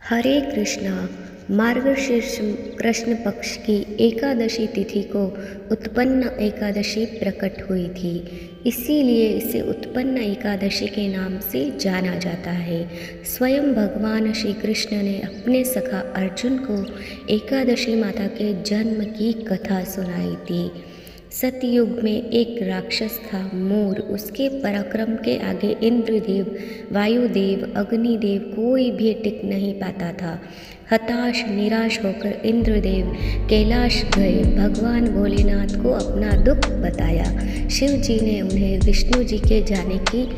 हरे कृष्णा। मार्गशीर्ष कृष्ण पक्ष की एकादशी तिथि को उत्पन्न एकादशी प्रकट हुई थी, इसीलिए इसे उत्पन्न एकादशी के नाम से जाना जाता है। स्वयं भगवान श्री कृष्ण ने अपने सखा अर्जुन को एकादशी माता के जन्म की कथा सुनाई थी। सतयुग में एक राक्षस था मोर। उसके पराक्रम के आगे इंद्रदेव, वायुदेव, अग्निदेव कोई भी टिक नहीं पाता था। हताश निराश होकर इंद्रदेव कैलाश गए। भगवान भोलेनाथ को अपना दुख बताया। शिव जी ने उन्हें विष्णु जी के जाने की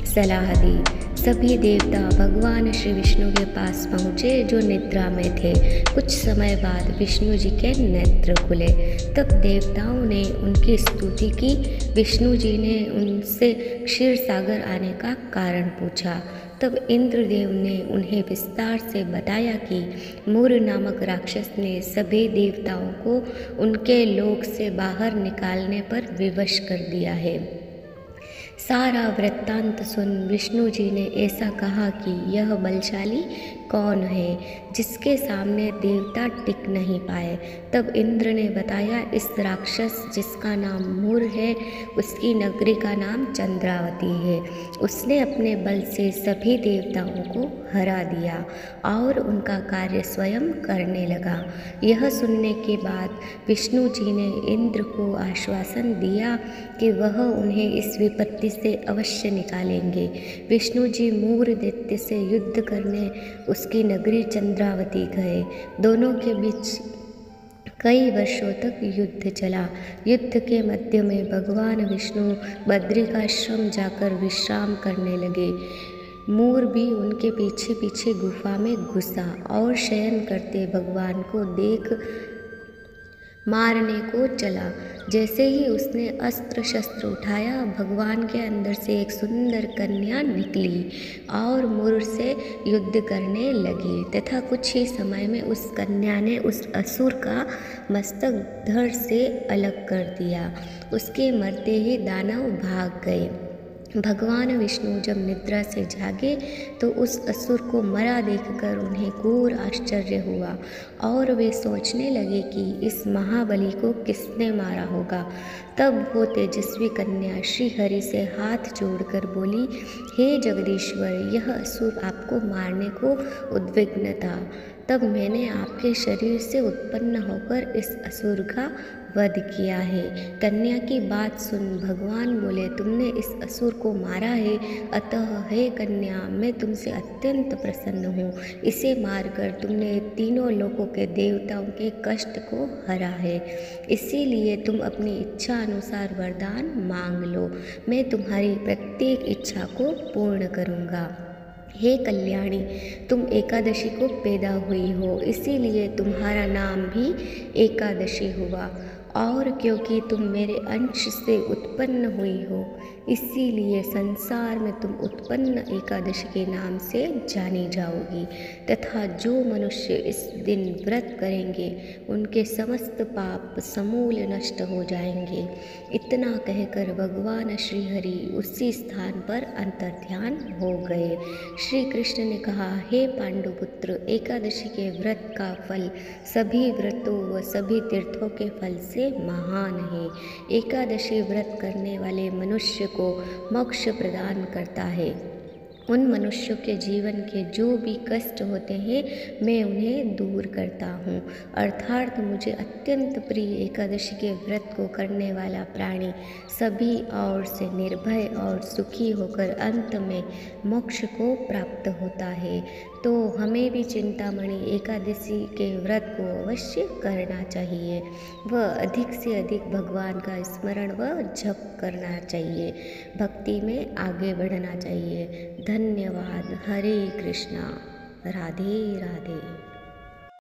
सलाह दी। सभी देवता भगवान श्री विष्णु के पास पहुँचे जो निद्रा में थे। कुछ समय बाद विष्णु जी के नेत्र खुले। तब देवताओं ने उनकी स्तुति की। विष्णु जी ने उनसे क्षीर सागर आने का कारण पूछा। तब इंद्रदेव ने उन्हें विस्तार से बताया कि मूर नामक राक्षस ने सभी देवताओं को उनके लोक से बाहर निकालने पर विवश कर दिया है। सारा वृत्तांत सुन विष्णु जी ने ऐसा कहा कि यह बलशाली कौन है जिसके सामने देवता टिक नहीं पाए। तब इंद्र ने बताया, इस राक्षस जिसका नाम मूर है, उसकी नगरी का नाम चंद्रावती है। उसने अपने बल से सभी देवताओं को हरा दिया और उनका कार्य स्वयं करने लगा। यह सुनने के बाद विष्णु जी ने इंद्र को आश्वासन दिया कि वह उन्हें इस विपत्ति से अवश्य निकालेंगे। विष्णु जी मूर दैत्य से युद्ध करने उसकी नगरी चंद्रावती गए। दोनों के बीच कई वर्षों तक युद्ध चला। युद्ध के मध्य में भगवान विष्णु बद्रिकाश्रम जाकर विश्राम करने लगे। मूर भी उनके पीछे पीछे गुफा में घुसा और शयन करते भगवान को देख मारने को चला। जैसे ही उसने अस्त्र शस्त्र उठाया, भगवान के अंदर से एक सुंदर कन्या निकली और मूर से युद्ध करने लगी तथा कुछ ही समय में उस कन्या ने उस असुर का मस्तक धड़ से अलग कर दिया। उसके मरते ही दानव भाग गए। भगवान विष्णु जब निद्रा से जागे तो उस असुर को मरा देखकर उन्हें घोर आश्चर्य हुआ और वे सोचने लगे कि इस महाबली को किसने मारा होगा। तब वो तेजस्वी कन्या श्री हरि से हाथ जोड़कर बोली, हे जगदीश्वर, यह असुर आपको मारने को उद्विग्न था। तब मैंने आपके शरीर से उत्पन्न होकर इस असुर का वध किया है। कन्या की बात सुन भगवान बोले, तुमने इस असुर को मारा है, अतः हे कन्या, मैं तुमसे अत्यंत प्रसन्न हूँ। इसे मारकर तुमने तीनों लोकों के देवताओं के कष्ट को हरा है। इसीलिए तुम अपनी इच्छा अनुसार वरदान मांग लो, मैं तुम्हारी प्रत्येक इच्छा को पूर्ण करूँगा। हे कल्याणी, तुम एकादशी को पैदा हुई हो, इसीलिए तुम्हारा नाम भी एकादशी हुआ। और क्योंकि तुम मेरे अंश से उत्पन्न हुई हो, इसीलिए संसार में तुम उत्पन्न एकादशी के नाम से जानी जाओगी। तथा जो मनुष्य इस दिन व्रत करेंगे उनके समस्त पाप समूल नष्ट हो जाएंगे। इतना कहकर भगवान श्री हरि उसी स्थान पर अंतर्ध्यान हो गए। श्री कृष्ण ने कहा, हे पांडुपुत्र, एकादशी के व्रत का फल सभी व्रतों व सभी तीर्थों के फल से महान है। एकादशी व्रत करने वाले मनुष्य को मोक्ष प्रदान करता है। उन मनुष्यों के जीवन के जो भी कष्ट होते हैं, मैं उन्हें दूर करता हूँ। अर्थात मुझे अत्यंत प्रिय एकादशी के व्रत को करने वाला प्राणी सभी ओर से निर्भय और सुखी होकर अंत में मोक्ष को प्राप्त होता है। तो हमें भी चिंतामणि एकादशी के व्रत को अवश्य करना चाहिए व अधिक से अधिक भगवान का स्मरण व जप करना चाहिए। भक्ति में आगे बढ़ना चाहिए। धन्यवाद। हरे कृष्णा। राधे राधे।